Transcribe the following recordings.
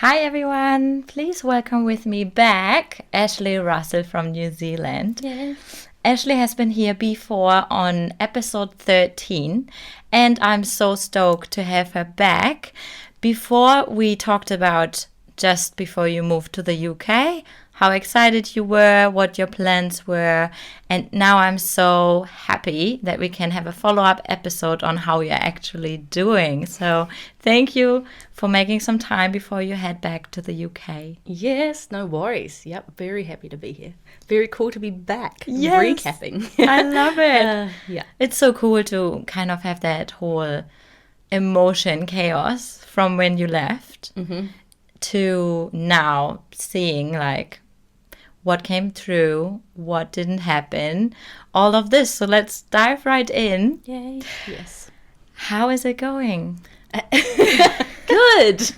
Hi everyone, please welcome with me back Ashley Russell from New Zealand. Yes. Ashley has been here before on episode 13 and I'm so stoked to have her back. Before we talked about just before you moved to the UK, how excited you were, what your plans were, and now I'm so happy that we can have a follow-up episode on how you're actually doing. So thank you for making some time before you head back to the UK. Yes, no worries. Yep, very happy to be here. Very cool to be back. Yes. Recapping. I love it. Yeah. It's so cool to kind of have that whole emotion chaos from when you left to now seeing like what came through, what didn't happen, all of this. So let's dive right in. Yay. Yes. How is it going? Good.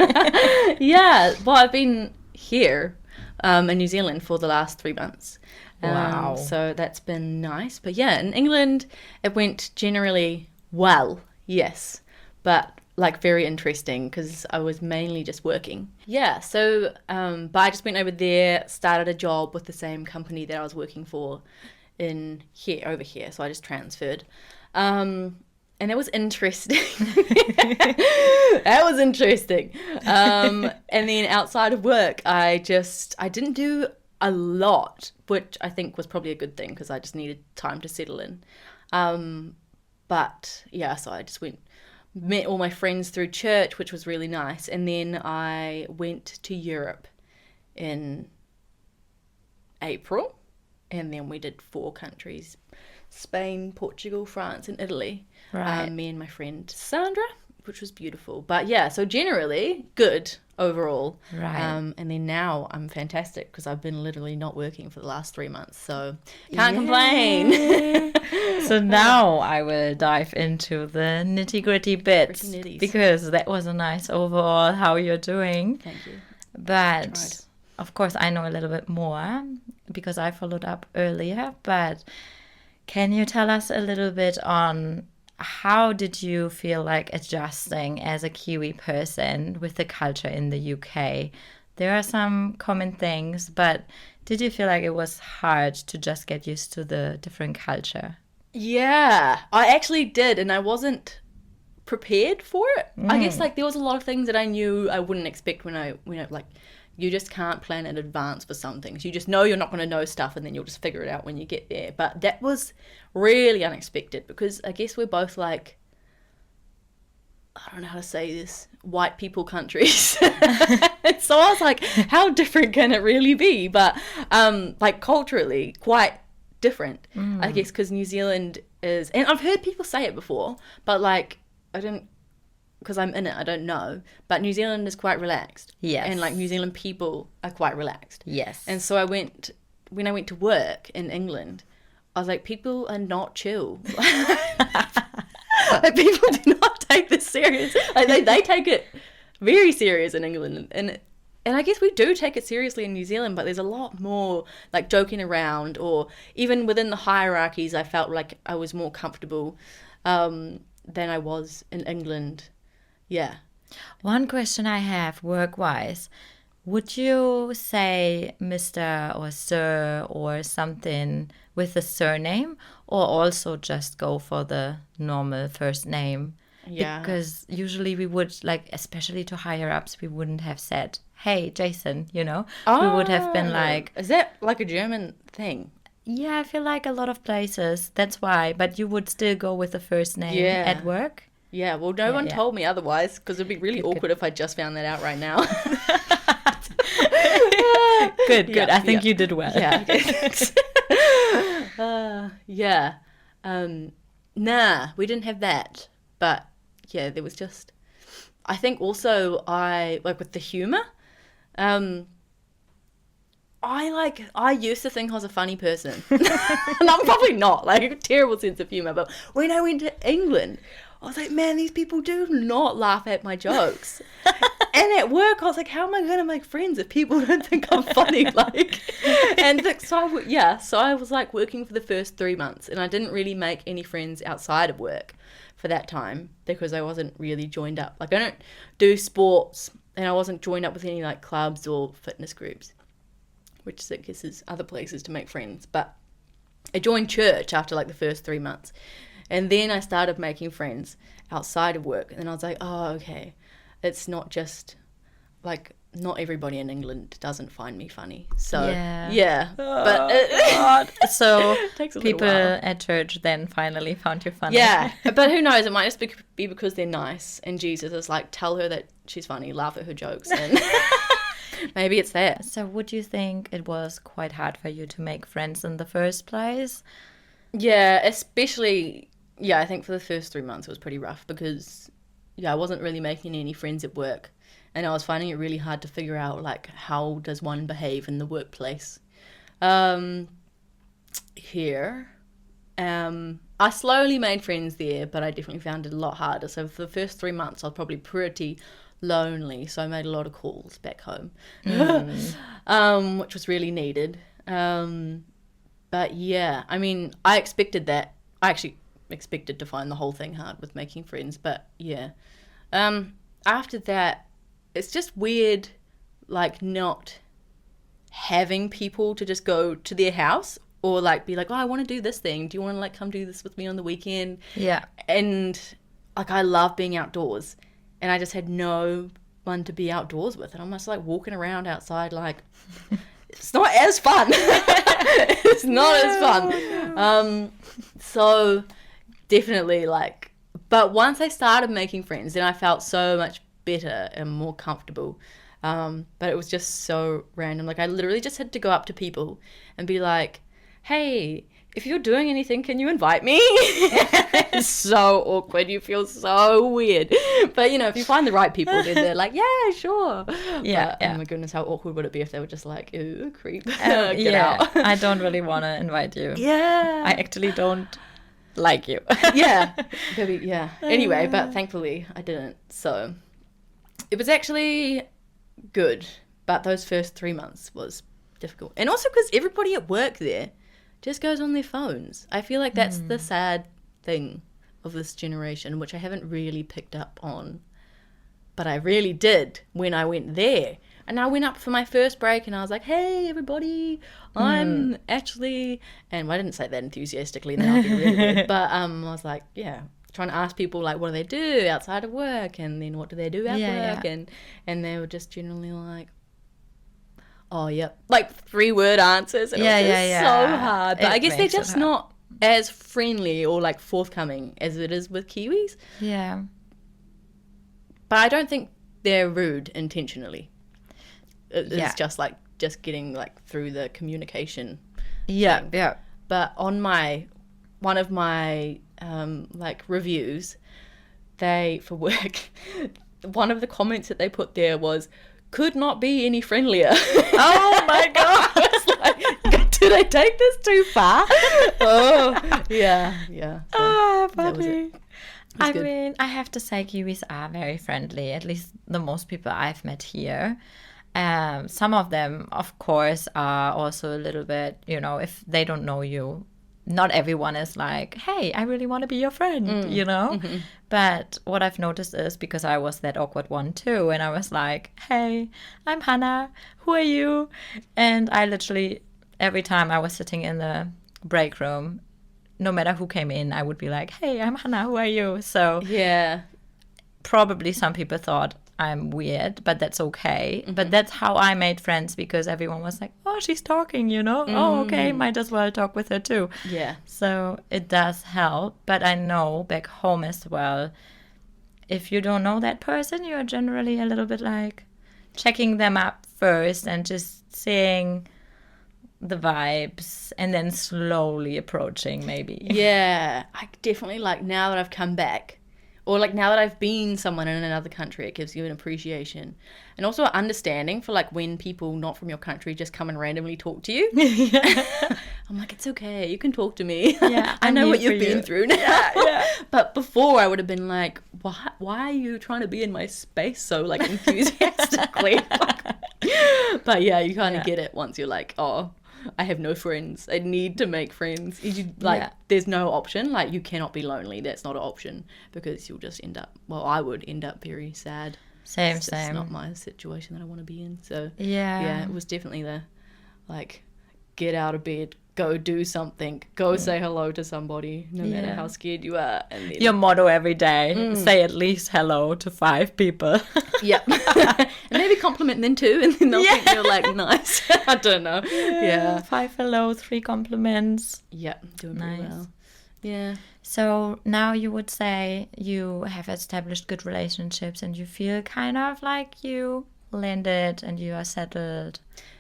Yeah. Well, I've been here in New Zealand for the last 3 months. Wow. So that's been nice. But yeah, in England, it went generally well. Yes. But like very interesting because I was mainly just working. Yeah, so but I just went over there, started a job with the same company that I was working for over here. So I just transferred. And it was interesting. That was interesting. And then outside of work, I didn't do a lot, which I think was probably a good thing because I just needed time to settle in. But yeah, so I just met all my friends through church, which was really nice. And then I went to Europe in April. And then we did 4 countries, Spain, Portugal, France, and Italy. Right. Me and my friend Sandra, which was beautiful. But yeah, so generally good overall. Right. And then now I'm fantastic because I've been literally not working for the last 3 months. So can't complain. So now I will dive into the nitty-gritty bits Gritty-nitties. because that was a nice overall how you're doing. Thank you. But Tried. of course I know a little bit more because I followed up earlier. But can you tell us a little bit on how did you feel like adjusting as a Kiwi person with the culture in the UK? There are some common things, but did you feel like it was hard to just get used to the different culture? Yeah, I actually did, and I wasn't prepared for it. I guess like there was a lot of things that I knew I wouldn't expect when I like you just can't plan in advance for some things. You just know you're not going to know stuff and then you'll just figure it out when you get there. But that was really unexpected because I guess we're both like, I don't know how to say this, white people countries. So I was like, how different can it really be? But like culturally quite different, I guess, because New Zealand is, and I've heard people say it before, but like I don't, because I'm in it, I don't know, but New Zealand is quite relaxed. Yes. And like New Zealand people are quite relaxed. Yes. And so when I went to work in England, I was like, people are not chill. Like, people do not take this serious. Like, they take it very serious in England. And I guess we do take it seriously in New Zealand, but there's a lot more like joking around, or even within the hierarchies, I felt like I was more comfortable than I was in England. Yeah. One question I have work-wise, would you say Mr. or Sir or something with a surname, or also just go for the normal first name? Yeah. Because usually we would, like, especially to higher ups, we wouldn't have said, hey, Jason, you know? We would have been like... Is that like a German thing? Yeah, I feel like a lot of places, that's why. But you would still go with the first name at work? Yeah, well, no one told me otherwise, because it'd be really awkward if I just found that out right now. Good. I think you did well. Yeah. Yeah. Nah, we didn't have that. But yeah, there was just, I think also I, like with the humor, I used to think I was a funny person. And I'm probably not, like a terrible sense of humor. But when I went to England, I was like, man, these people do not laugh at my jokes. And at work, I was like, how am I going to make friends if people don't think I'm funny? Like, and so I was like working for the first 3 months, and I didn't really make any friends outside of work for that time because I wasn't really joined up. Like, I don't do sports and I wasn't joined up with any like clubs or fitness groups, which I guess is other places to make friends. But I joined church after like the first 3 months, and then I started making friends outside of work, and I was like, oh, okay, it's not just like, not everybody in England doesn't find me funny. So yeah. But God. So it takes a little people while. at church then finally found you funny. Yeah, but who knows? It might just be because they're nice, and Jesus is like, tell her that she's funny, laugh at her jokes, and maybe it's that. So would you think it was quite hard for you to make friends in the first place? Yeah, especially, yeah, I think for the first 3 months it was pretty rough because, yeah, I wasn't really making any friends at work. And I was finding it really hard to figure out, like, how does one behave in the workplace? Here, I slowly made friends there, but I definitely found it a lot harder. So for the first 3 months, I was probably pretty lonely. So I made a lot of calls back home, which was really needed. But yeah, I mean, I expected that. I actually expected to find the whole thing hard with making friends. But yeah, after that, it's just weird, like, not having people to just go to their house or, like, be like, oh, I want to do this thing. Do you want to, like, come do this with me on the weekend? Yeah. And, like, I love being outdoors. And I just had no one to be outdoors with. And I'm just, like, walking around outside, like, it's not as fun. It's not as fun. So, definitely, like, but once I started making friends, then I felt so much better and more comfortable, but it was just so random. Like, I literally just had to go up to people and be like, hey, if you're doing anything, can you invite me? It's so awkward. You feel so weird, but you know, if you find the right people, then they're like, yeah, sure. Yeah, but, oh my goodness, how awkward would it be if they were just like, ew, creep, Get get out. I don't really want to invite you. Yeah, I actually don't like you. Yeah, maybe, yeah. Anyway, but thankfully I didn't, so it was actually good, but those first 3 months was difficult. And also because everybody at work there just goes on their phones. I feel like that's the sad thing of this generation, which I haven't really picked up on, but I really did when I went there. And I went up for my first break and I was like, hey, everybody, I'm actually... And I didn't say that enthusiastically, then I'll be really weird. But I was like, yeah, trying to ask people, like, what do they do outside of work? And then what do they do at work? Yeah. And they were just generally like, oh, yep. Like 3-word answers. And it was just so hard. But I guess they're just not as friendly or, like, forthcoming as it is with Kiwis. Yeah. But I don't think they're rude intentionally. It's just like just getting like through the communication. Yeah, thing. yeah. But on one of my like reviews, for work, one of the comments that they put there was, "Could not be any friendlier." Oh my God! I was like, did I take this too far? Oh yeah. So Ah, that was funny. it. I good. mean, I have to say Kiwis are very friendly, at least the most people I've met here. Some of them, of course, are also a little bit, you know, if they don't know you, not everyone is like, hey, I really want to be your friend, you know? Mm-hmm. But what I've noticed is, because I was that awkward one too, and I was like, hey, I'm Hannah, who are you? And I literally, every time I was sitting in the break room, no matter who came in, I would be like, hey, I'm Hannah, who are you? So Yeah. probably some people thought I'm weird, but that's okay. Mm-hmm. But that's how I made friends, because everyone was like, oh, she's talking, you know? Mm-hmm. Oh, okay, might as well talk with her too. Yeah. So it does help. But I know back home as well, if you don't know that person, you're generally a little bit like checking them up first and just seeing the vibes and then slowly approaching maybe. Yeah. I definitely, like, now that I've come back, or like now that I've been someone in another country, it gives you an appreciation and also an understanding for like when people not from your country just come and randomly talk to you. I'm like, it's okay, you can talk to me. Yeah, I know what you've been through now. Yeah. But before I would have been like, why are you trying to be in my space so like enthusiastically? But yeah, you kind of get it once you're like, oh, I have no friends. I need to make friends. There's no option. Like, you cannot be lonely. That's not an option, because you'll just end up, well, I would end up very sad. Same, It's same. not my situation that I want to be in. So Yeah. it was definitely the, like, get out of bed, go do something, go say hello to somebody, no matter how scared you are. And then, Your motto every day, say at least hello to 5 people. yep. And maybe compliment them too, and then they'll think you're, like, nice. I don't know. Yeah. 5 hello, 3 compliments. Yeah, doing pretty Nice. well. Yeah. So now you would say you have established good relationships and you feel kind of like you landed and you are settled.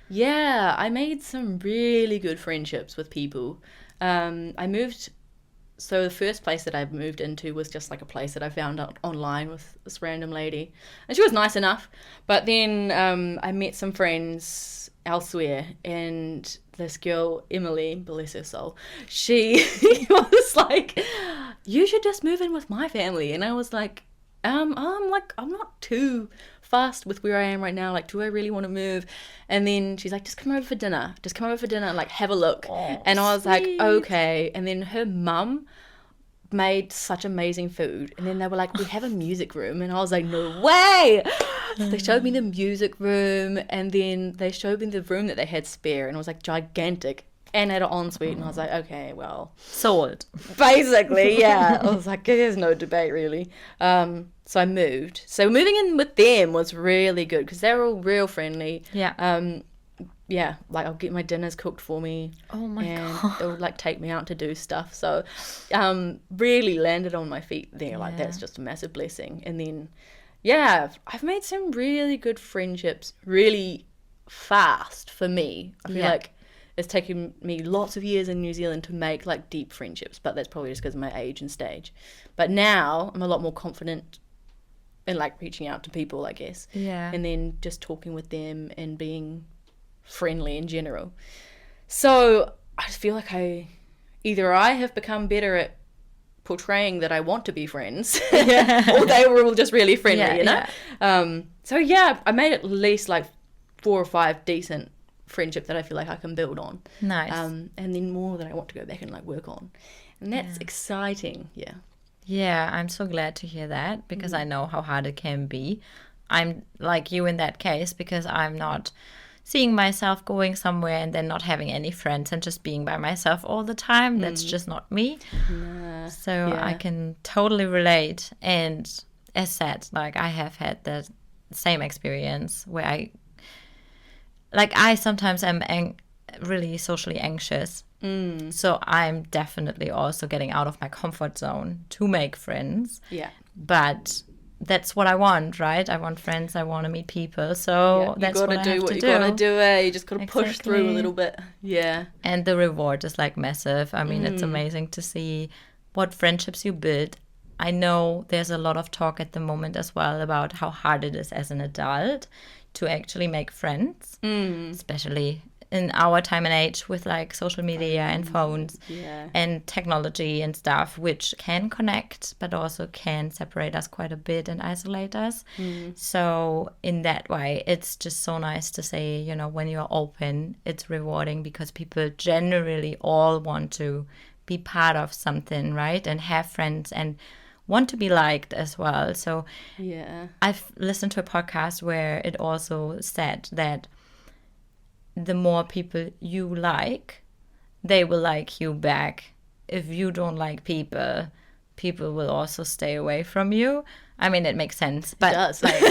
Yeah, I made some really good friendships with people. So the first place that I moved into was just like a place that I found out online with this random lady. And she was nice enough. But then I met some friends elsewhere, and this girl, Emily, bless her soul, she was like, you should just move in with my family. And I was like, I'm not too fast with where I am right now. Like, do I really want to move? And then she's like, just come over for dinner. Like, have a look. And I was like, okay. And then her mum made such amazing food. And then they were like, we have a music room. And I was like, no way. So they showed me the music room, and then they showed me the room that they had spare, and it was like gigantic and had an ensuite. And I was like, okay, well, Sold. basically, yeah. I was like, there's no debate really. So I moved. So moving in with them was really good because they were all real friendly. Yeah. Yeah, like I'll get my dinners cooked for me. Oh my and God. they'll like take me out to do stuff. So really landed on my feet there. Like that's just a massive blessing. And then yeah, I've made some really good friendships really fast for me. I feel like it's taken me lots of years in New Zealand to make like deep friendships, but that's probably just because of my age and stage. But now I'm a lot more confident in like reaching out to people, I guess. Yeah. And then just talking with them and being friendly in general. So I just feel like I have become better at portraying that I want to be friends, or they were all just really friendly, you know? So yeah, I made at least like 4 or 5 decent friendship that I feel like I can build on. Nice. And then more that I want to go back and like work on. And that's exciting. Yeah. Yeah, I'm so glad to hear that because I know how hard it can be. I'm like you in that case because I'm not seeing myself going somewhere and then not having any friends and just being by myself all the time. That's just not me. So I can totally relate. And as said, like I have had the same experience where I sometimes am really socially anxious. So I'm definitely also getting out of my comfort zone to make friends. Yeah. But that's what I want, right? I want friends. I want to meet people. So that's what I have to do. You gotta do it. You just gotta push through a little bit. Yeah. And the reward is like massive. I mean, it's amazing to see what friendships you build. I know there's a lot of talk at the moment as well about how hard it is as an adult to actually make friends, especially in our time and age with like social media and phones and technology and stuff, which can connect but also can separate us quite a bit and isolate us. So in that way, it's just so nice to say, you know, when you're open, it's rewarding because people generally all want to be part of something, right? And have friends and want to be liked as well. So I've listened to a podcast where it also said that the more people you like, they will like you back. If you don't like people, people will also stay away from you. I mean, it makes sense. But it does. Like,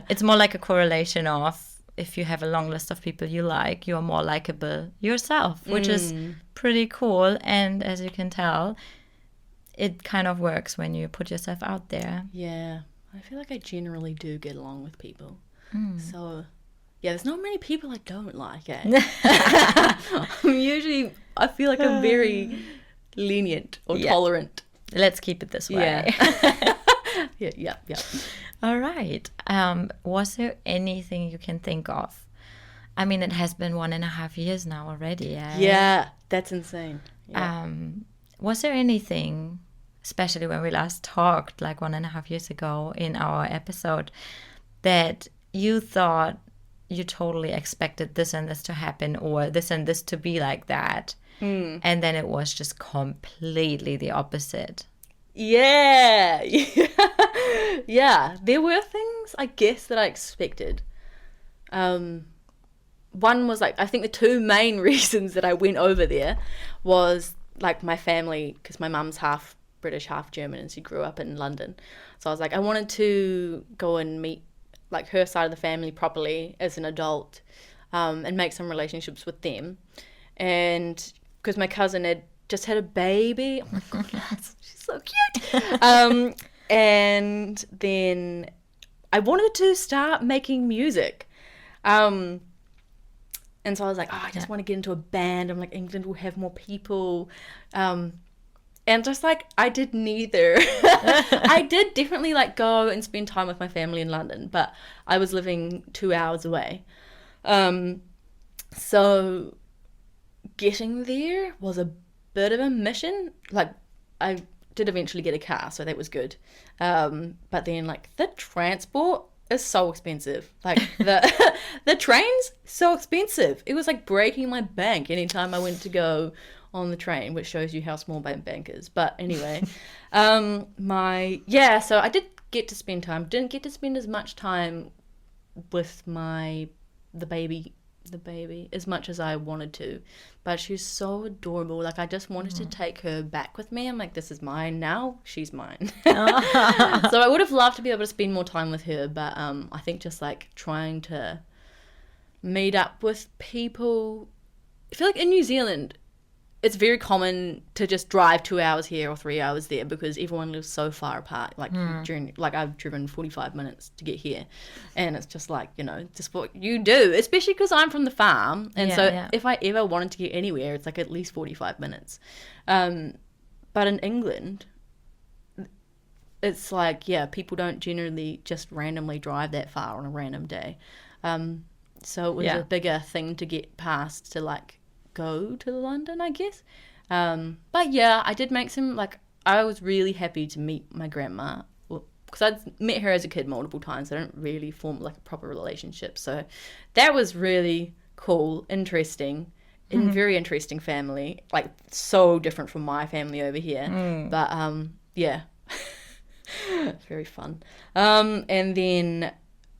it's more like a correlation of if you have a long list of people you like, you're more likable yourself, which is pretty cool. And as you can tell, it kind of works when you put yourself out there. Yeah. I feel like I generally do get along with people. So yeah, there's not many people I don't like, eh? I feel like I'm very lenient or tolerant. Let's keep it this way. Yeah. All right. Was there anything you can think of? I mean, it has been 1.5 years now already. Eh? Yeah, that's insane. Yeah. Was there anything, especially when we last talked like 1.5 years ago in our episode, that you thought you totally expected this and this to happen or this and this to be like that, and then it was just completely the opposite? Yeah. Yeah, there were things, I guess, that I expected. One was like, I think the two main reasons that I went over there was like my family, because my mum's half British, half German, and she grew up in London. So I was like, I wanted to go and meet like her side of the family properly as an adult, and make some relationships with them. And because my cousin had just had a baby, oh my goodness, she's so cute. And then I wanted to start making music. And so I was like, oh, I just want to get into a band. I'm like, England will have more people. And just like, I did neither. I did definitely like go and spend time with my family in London, but I was living 2 hours away. So getting there was a bit of a mission. Like, I did eventually get a car, so that was good. But then like the transport is so expensive. Like the train's so expensive. It was like breaking my bank anytime I went to go on the train, which shows you how small my bank is. But anyway, so I did get to spend time. Didn't get to spend as much time with the baby as much as I wanted to, but she's so adorable. Like, I just wanted to take her back with me. I'm like, this is mine now, she's mine. So I would have loved to be able to spend more time with her, but I think just like trying to meet up with people, I feel like in New Zealand it's very common to just drive 2 hours here or 3 hours there because everyone lives so far apart. Like I've driven 45 minutes to get here, and it's just like, you know, just what you do, especially because I'm from the farm. And if I ever wanted to get anywhere, it's like at least 45 minutes. But in England, it's like, people don't generally just randomly drive that far on a random day. So it was a bigger thing to get past to like go to London, I guess. But yeah, I did make some, like, I was really happy to meet my grandma because I'd met her as a kid multiple times. I don't really form like a proper relationship, so that was really cool, interesting, and very interesting family, like so different from my family over here. But very fun. And then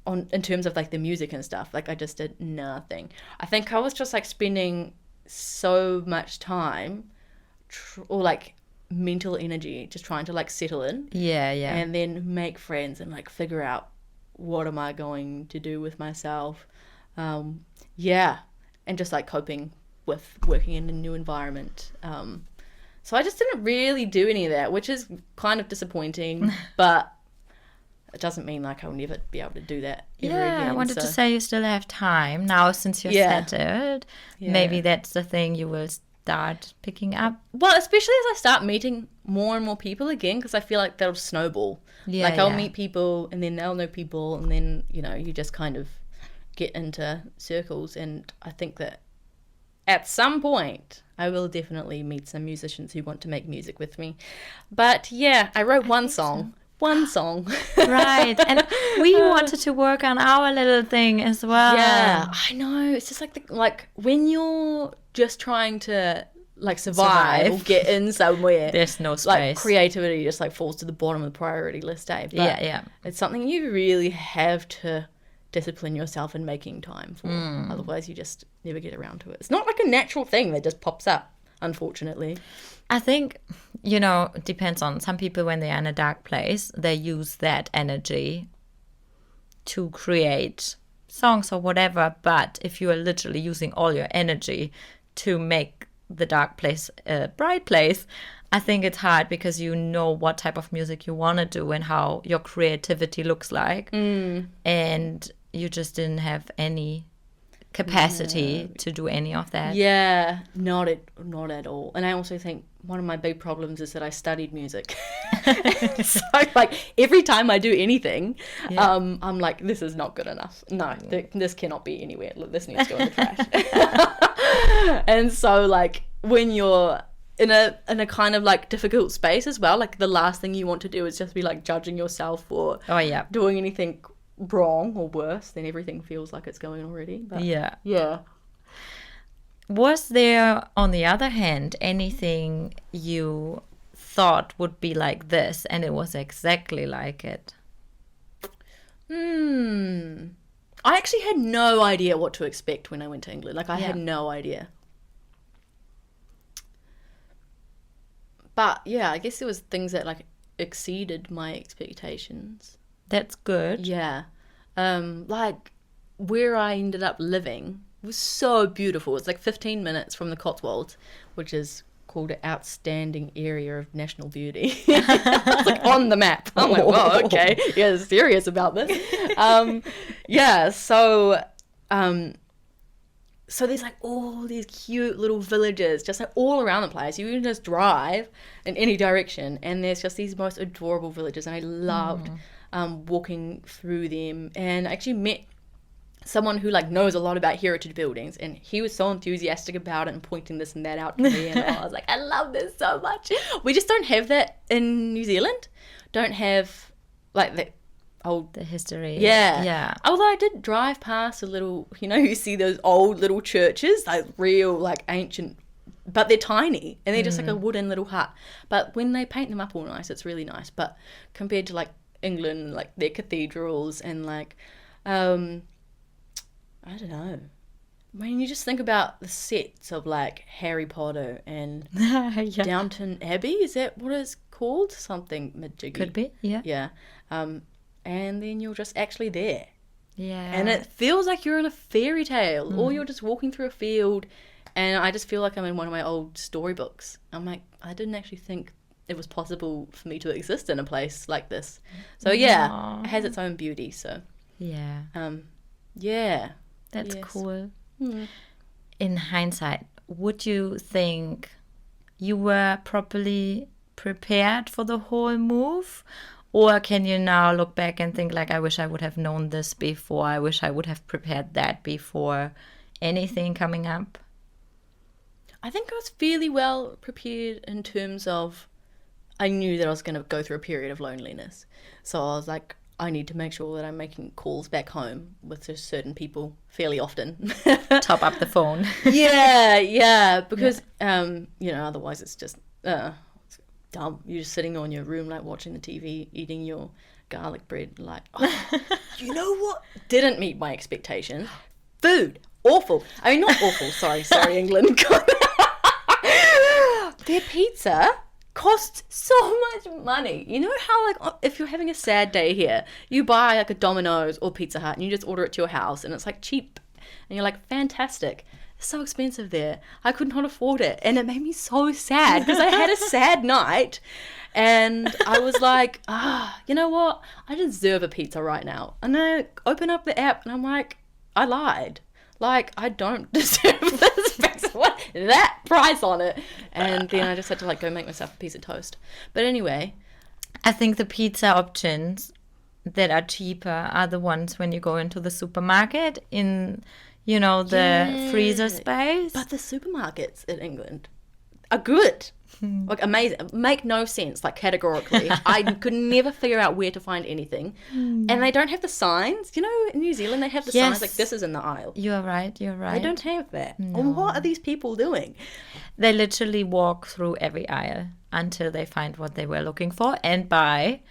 in terms of like the music and stuff, like I just did nothing. I think I was just like spending so much time or like mental energy just trying to like settle in and then make friends and like figure out what am I going to do with myself, and just like coping with working in a new environment. So I just didn't really do any of that, which is kind of disappointing, but it doesn't mean like I'll never be able to do that ever again. I wanted to say you still have time now since you're settled. Maybe that's the thing you will start picking up. Well, especially as I start meeting more and more people again, because I feel like that'll snowball. I'll meet people and then they'll know people, and then, you know, you just kind of get into circles. And I think that at some point I will definitely meet some musicians who want to make music with me. But I wrote one song. Right. And we wanted to work on our little thing as well. Yeah, I know. It's just like when you're just trying to like survive or get in somewhere, there's no space. Like creativity just like falls to the bottom of the priority list, But it's something you really have to discipline yourself in making time for. Otherwise you just never get around to it. It's not like a natural thing that just pops up, unfortunately. I think, you know, it depends on some people. When they're in a dark place, they use that energy to create songs or whatever. But if you are literally using all your energy to make the dark place a bright place, I think it's hard because you know what type of music you want to do and how your creativity looks like. And you just didn't have any capacity to do any of that. Not at all. And I also think one of my big problems is that I studied music. So like every time I do anything, I'm like, this is not good enough. No, this cannot be anywhere. This needs to go in the trash. And so like when you're in a kind of like difficult space as well, like the last thing you want to do is just be like judging yourself for doing anything wrong or worse, then everything feels like it's going already. But was there, on the other hand, anything you thought would be like this and it was exactly like it? I actually had no idea what to expect when I went to England. Like, I Yeah. had no idea. But, yeah, I guess there was things that, like, exceeded my expectations. That's good. Yeah. Like, where I ended up living was so beautiful. It's like 15 minutes from the Cotswolds, which is called an outstanding area of national beauty. It's like on the map. I'm like, whoa, okay. Yeah, serious about this. Yeah, so there's like all these cute little villages just like all around the place. You can just drive in any direction and there's just these most adorable villages, and I loved walking through them. And I actually met someone who like knows a lot about heritage buildings, and he was so enthusiastic about it and pointing this and that out to me, and I was like, I love this so much. We just don't have that in New Zealand. Don't have like the old history. Yeah. Although I did drive past a little, you see those old little churches, like real like ancient, but they're tiny and they're just like a wooden little hut. But when they paint them up all nice, it's really nice. But compared to like England, like their cathedrals and like I don't know. When you just think about the sets of like Harry Potter and Downton Abbey, is that what it's called? Something mid-jiggy. Could be, yeah. Yeah. And then you're just actually there. Yeah. And it feels like you're in a fairy tale, or you're just walking through a field, and I just feel like I'm in one of my old storybooks. I'm like, I didn't actually think it was possible for me to exist in a place like this. So yeah, it has its own beauty. So yeah. Yeah. That's Yes. cool. In hindsight, would you think you were properly prepared for the whole move? Or can you now look back and think like, I wish I would have known this before, I wish I would have prepared that before anything coming up? I think I was fairly well prepared in terms of I knew that I was going to go through a period of loneliness. So I was like, I need to make sure that I'm making calls back home with certain people fairly often. Top up the phone. Yeah, because, otherwise it's just it's dumb. You're just sitting on your room, like, watching the TV, eating your garlic bread, like, oh, you know what? Didn't meet my expectations. Food. Awful. I mean, not awful. Sorry, England. Their pizza costs so much money. You know how, like, if you're having a sad day here, you buy like a Domino's or Pizza Hut and you just order it to your house and it's like cheap and you're like, fantastic. It's so expensive there. I could not afford it, and it made me so sad because I had a sad night and I was like, you know what? I deserve a pizza right now. And I open up the app and I'm like, I lied. Like, I don't deserve this pizza. What? That price on it. And then I just had to like go make myself a piece of toast. But anyway. I think the pizza options that are cheaper are the ones when you go into the supermarket in, the freezer space. But the supermarkets in England are good. Like, amazing. Make no sense, like, categorically. I could never figure out where to find anything. And they don't have the signs. In New Zealand, they have the signs like, this is in the aisle. You're right. They don't have that. No. And what are these people doing? They literally walk through every aisle until they find what they were looking for and buy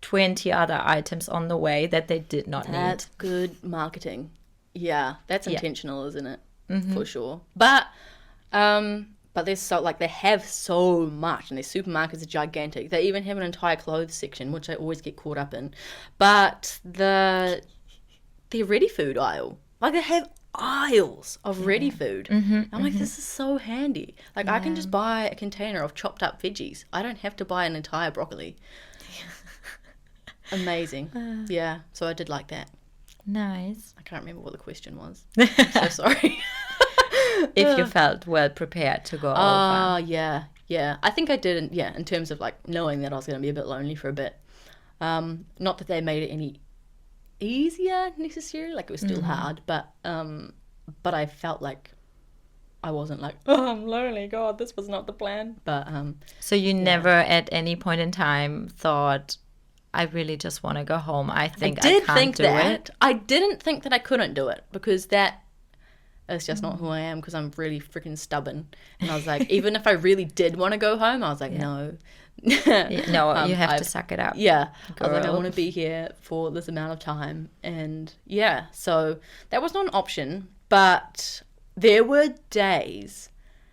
20 other items on the way that they did not need. That's good marketing. Yeah, that's Yeah. intentional, isn't it? For sure. But there's they have so much, and their supermarkets are gigantic. They even have an entire clothes section, which I always get caught up in. But their ready food aisle, like, they have aisles of ready food. I'm like, this is so handy. Like, I can just buy a container of chopped up veggies. I don't have to buy an entire broccoli. Amazing. Yeah, so I did like that. Nice. I can't remember what the question was. I'm so sorry. If you felt well prepared to go over. Yeah. I think I did, in terms of, like, knowing that I was going to be a bit lonely for a bit. Not that they made it any easier necessarily. Like, it was still hard, but I felt like I wasn't like, oh, I'm lonely. God, this was not the plan. But So you never at any point in time thought, I really just want to go home. I think I can't do it. I didn't think that I couldn't do it, because that is just not who I am, because I'm really freaking stubborn. And I was like, even if I really did want to go home, I was like, no, No, you have to suck it up. Yeah. I was like, I Girl. want to be here for this amount of time. And yeah, so that was not an option. But there were days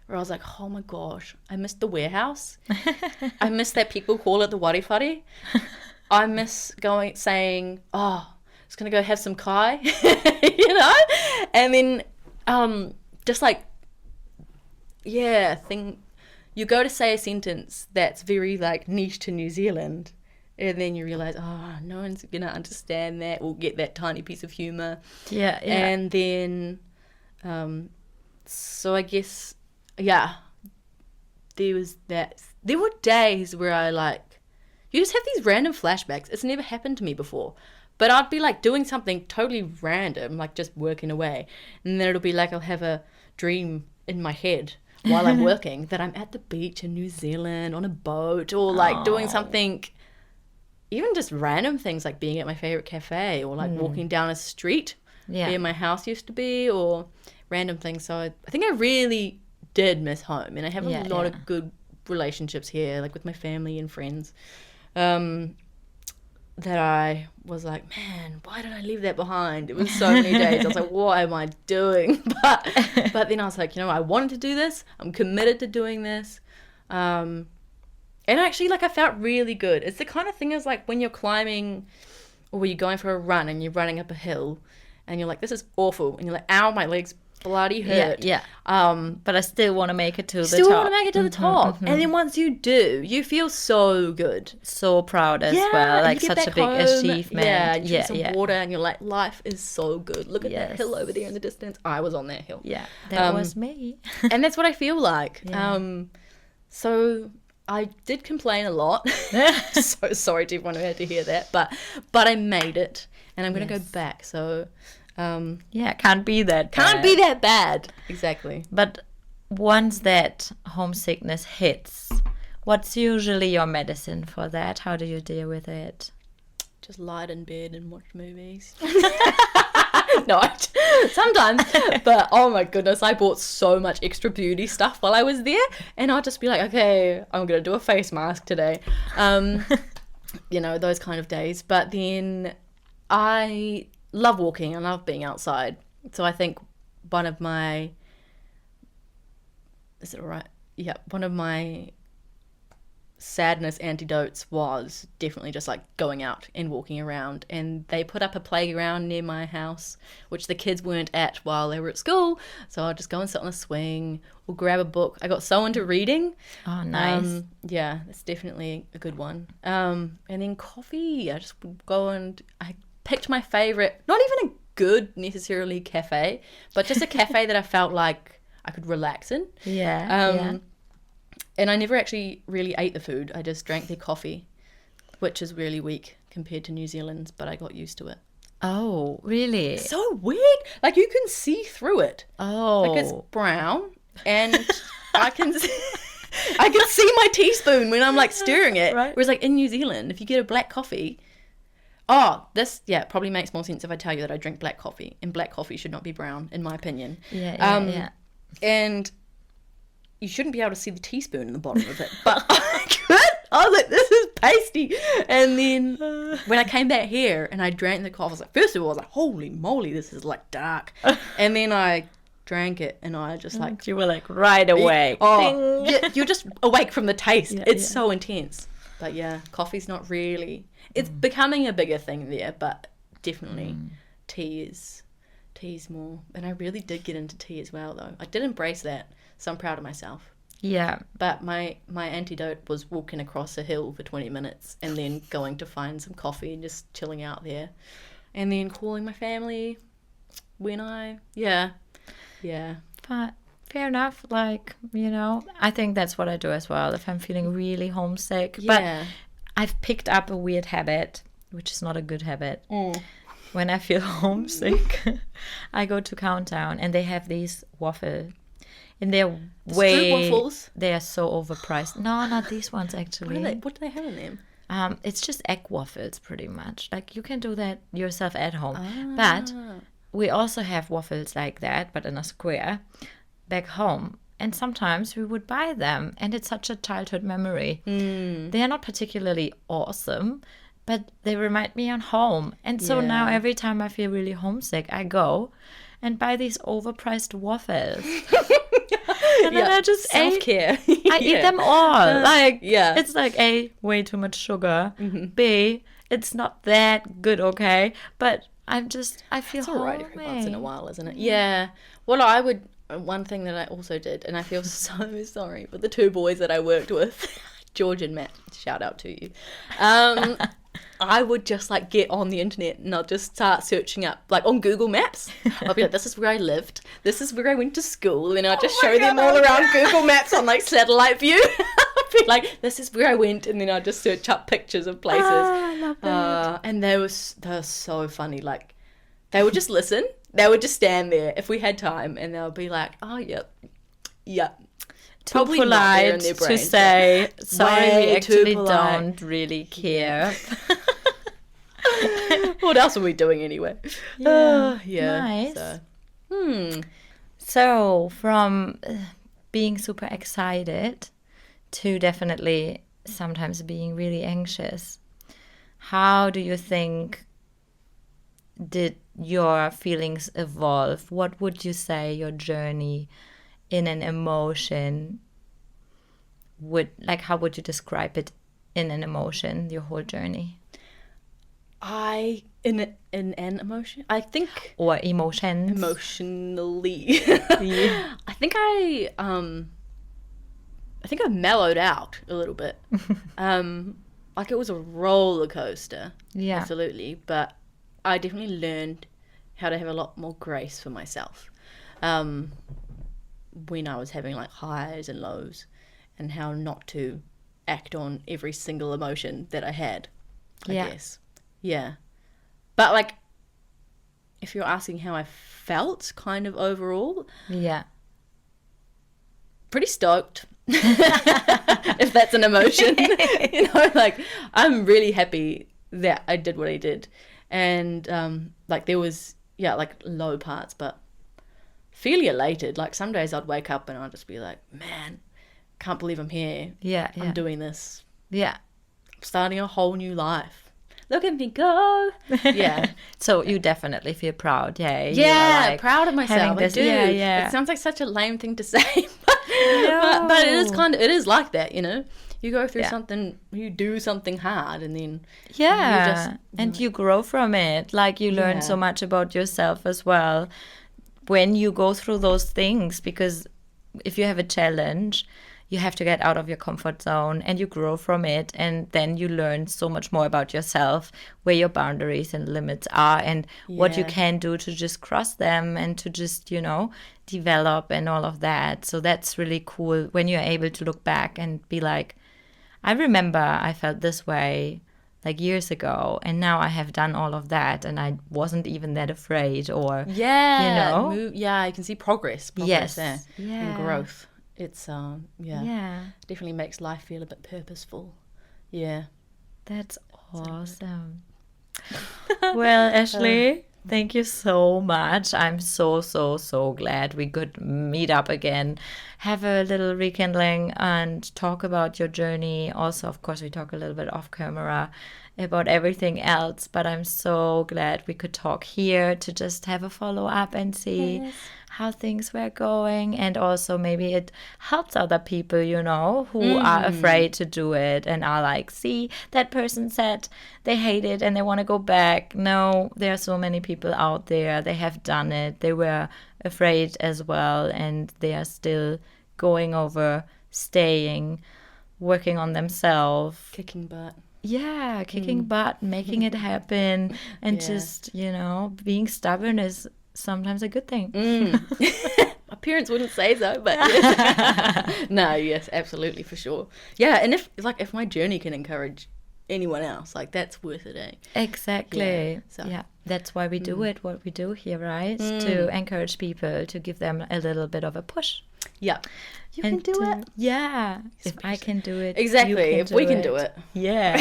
where I was like, oh my gosh, I missed the warehouse. I miss that people call it the wari whare. I miss saying, oh, just going to go have some kai, you know? And then just like, yeah, you go to say a sentence that's very like niche to New Zealand, and then you realize, oh, no one's gonna understand that or get that tiny piece of humor. Yeah. And then so I guess, yeah, there were days where I like, you just have these random flashbacks. It's never happened to me before, but I'd be like doing something totally random, like just working away, and then it'll be like I'll have a dream in my head while I'm working that I'm at the beach in New Zealand on a boat, or like doing something, even just random things like being at my favorite cafe, or like walking down a street where my house used to be, or random things. So I think I really did miss home, and I have a lot of good relationships here, like with my family and friends, that I was like, man, why did I leave that behind? It was so many days. I was like, what am I doing? But then I was like, I wanted to do this. I'm committed to doing this. And actually, like, I felt really good. It's the kind of thing as like when you're climbing or when you're going for a run and you're running up a hill and you're like, this is awful. And you're like, ow, my legs bloody hurt. Yeah. But I still want to make it to the top. Still want to make it to the top. And then once you do, you feel so good. So proud as well. Like such a big achievement. Yeah, you drink some water and you're like, life is so good. Look at that hill over there in the distance. I was on that hill. Yeah, that was me. And that's what I feel like. Yeah. So I did complain a lot. So sorry to everyone who had to hear that. But I made it. And I'm going to go back. So... can't be that bad. Exactly. But once that homesickness hits, what's usually your medicine for that? How do you deal with it? Just lie in bed and watch movies. No, sometimes. But oh my goodness, I bought so much extra beauty stuff while I was there, and I'll just be like, okay, I'm gonna do a face mask today. Those kind of days. But then I love walking. I love being outside. So I think one of my sadness antidotes was definitely just like going out and walking around. And they put up a playground near my house, which the kids weren't at while they were at school. So I'll just go and sit on a swing or grab a book. I got so into reading. Oh, nice. Yeah, that's definitely a good one. And then coffee. I just would go and I picked my favorite, not even a good necessarily cafe, but just a cafe that I felt like I could relax in. Yeah. And I never actually really ate the food. I just drank their coffee, which is really weak compared to New Zealand's, but I got used to it. Oh, really? So weird. Like you can see through it. Oh. Like it's brown and I can see my teaspoon when I'm like stirring it. Right. Whereas like in New Zealand, if you get a black coffee, it probably makes more sense if I tell you that I drink black coffee, and black coffee should not be brown, in my opinion. Yeah. And you shouldn't be able to see the teaspoon in the bottom of it, but I could. I was like, this is pasty. And then when I came back here and I drank the coffee, I was like, first of all, I was like, holy moly, this is like dark. And then I drank it and I just like... You were like right away. You're just awake from the taste. It's so intense. But yeah, coffee's not really... It's becoming a bigger thing there, but definitely tea is more. And I really did get into tea as well, though. I did embrace that, so I'm proud of myself. Yeah. But my antidote was walking across a hill for 20 minutes and then going to find some coffee and just chilling out there. And then calling my family when Yeah. But fair enough. Like, I think that's what I do as well if I'm feeling really homesick. Yeah. But I've picked up a weird habit, which is not a good habit. When I feel homesick, I go to Countdown and they have these waffles. And they're waffles? They are so overpriced. No, not these ones actually. What do they have in them? It's just egg waffles pretty much. Like you can do that yourself at home. But we also have waffles like that, but in a square back home. and sometimes we would buy them, and it's such a childhood memory. They are not particularly awesome, but they remind me on home. And so now every time I feel really homesick, I go and buy these overpriced waffles. And then I just self-care. I eat them all. It's like A, way too much sugar. B, it's not that good, okay? But I feel It's all right homey. every once in a while, isn't it? Yeah. Well, one thing that I also did, and I feel so sorry for the two boys that I worked with, George and Matt, shout out to you. I would just like get on the internet and I'll just start searching up, like on Google Maps. I'll be like, this is where I lived. This is where I went to school. And I'll just show them all around Google Maps on like satellite view. I'll be like, this is where I went. And then I'll just search up pictures of places. I love that. And they were so funny. Like, they would just listen. They would just stand there if we had time. And they'll be like, oh, yep. Too Probably not there in polite their to brains, say, sorry, we way too actually polite. don't really care. What else are we doing anyway? Nice. So from being super excited to definitely sometimes being really anxious, how do you think did your feelings evolve? What would you say your journey in an emotion how would you describe it in an emotion, your whole journey? In an emotion, I think, Or emotions? emotionally, Yeah. I think I mellowed out a little bit. Like it was a roller coaster, Yeah. absolutely, but I definitely learned how to have a lot more grace for myself when I was having like highs and lows, and how not to act on every single emotion that I had, I guess. Yeah. But like, if you're asking how I felt kind of overall, Yeah. pretty stoked. If that's an emotion. Like I'm really happy that I did what I did. And like there was like low parts, but fairly elated. Like some days I'd wake up and I'd just be like, man, can't believe I'm here. Yeah. I'm doing this. Yeah. I'm starting a whole new life. Look at me go. Yeah. So you definitely feel proud, yeah? You Yeah, are, like, proud of myself. having this- I do. yeah, yeah. It sounds like such a lame thing to say, but it is like that, you know. You go through something, you do something hard, and then and you grow from it. Like you learn so much about yourself as well when you go through those things, because if you have a challenge, you have to get out of your comfort zone and you grow from it, and then you learn so much more about yourself, where your boundaries and limits are, and what you can do to just cross them and to just, develop and all of that. So that's really cool when you're able to look back and be like, I remember I felt this way like years ago, and now I have done all of that and I wasn't even that afraid, or you can see progress Yes. there, and growth. It's yeah, definitely makes life feel a bit purposeful. Yeah, that's awesome. Well, Ashley, thank you so much. I'm so glad we could meet up again, have a little rekindling and talk about your journey. Also, of course, we talk a little bit off camera about everything else, but I'm so glad we could talk here to just have a follow-up and see how things were going, and also maybe it helps other people, who are afraid to do it and are like, see, that person said they hate it and they want to go back. No, there are so many people out there, they have done it, they were afraid as well, and they are still going over, staying, working on themselves, kicking butt. Yeah, kicking butt, making it happen, and just, being stubborn is sometimes a good thing. My parents wouldn't say so, but no, yes, absolutely, for sure. Yeah, and if my journey can encourage anyone else, like that's worth it, eh? Exactly. Yeah, that's why we do it, what we do here, right? To encourage people, to give them a little bit of a push. Yeah. You can do it. Yeah. If I can do it. Exactly. You can If we can do it. Yeah.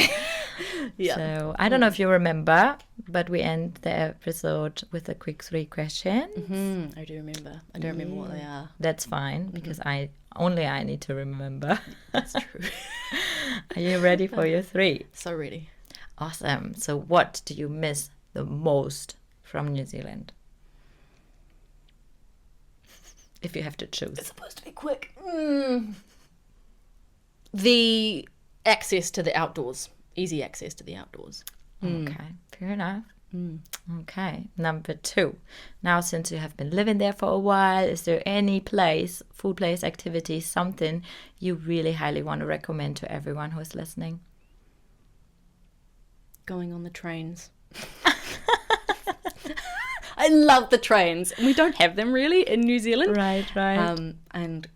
Yeah. So I don't know if you remember, but we end the episode with a quick 3 questions. I do remember. I don't remember what they are. That's fine because I need to remember. That's true. Are you ready for your 3? So ready. Awesome. So what do you miss the most from New Zealand? If you have to choose. It's supposed to be quick. The access to the outdoors. Easy access to the outdoors. Okay, fair enough. Okay, number 2. Now, since you have been living there for a while, is there any place, food place, activity, something you really highly want to recommend to everyone who is listening? Going on the trains. I love the trains. We don't have them really in New Zealand. Right. And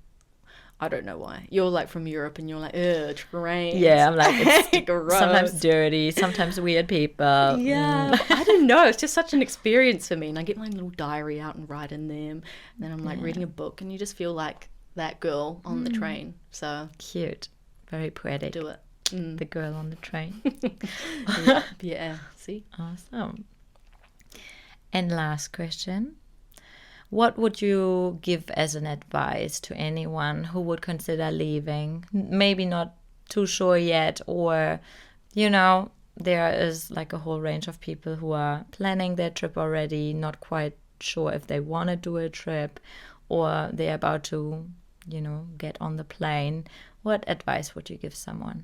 I don't know why. You're like from Europe and you're like, ugh, trains. Yeah, I'm like, it's gross. sometimes dirty, sometimes weird people. Yeah, I don't know. It's just such an experience for me. And I get my little diary out and write in them. And then I'm like reading a book and you just feel like that girl on the train. So Cute. Very poetic. do it. The girl on the train. Yeah. See? Awesome. And last question. What would you give as an advice to anyone who would consider leaving? Maybe not too sure yet, or, there is like a whole range of people who are planning their trip already, not quite sure if they want to do a trip, or they're about to, get on the plane. What advice would you give someone?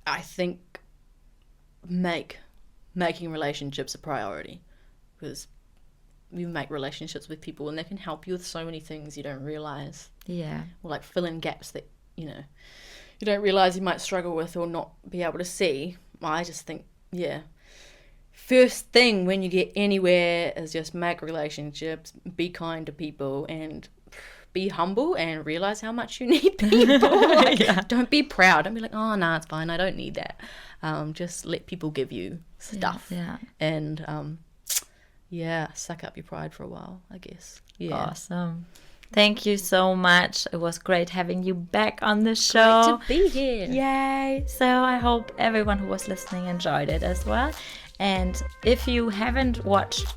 I think making relationships a priority, because you make relationships with people and they can help you with so many things you don't realize. Yeah. Or like fill in gaps that, you don't realize you might struggle with or not be able to see. I just think, first thing when you get anywhere is just make relationships, be kind to people, and be humble and realize how much you need people. Don't be proud. Don't be like, oh, no, it's fine. I don't need that. Just let people give you stuff. Yeah. And, suck up your pride for a while, I guess. Yeah. Awesome. Thank you so much. It was great having you back on the show. Great to be here. Yay. So I hope everyone who was listening enjoyed it as well. And if you haven't watched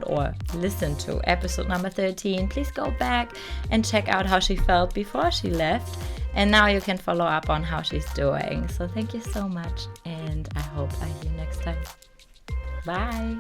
or listened to episode number 13, please go back and check out how she felt before she left. And now you can follow up on how she's doing. So thank you so much. And I hope I hear you next time. Bye.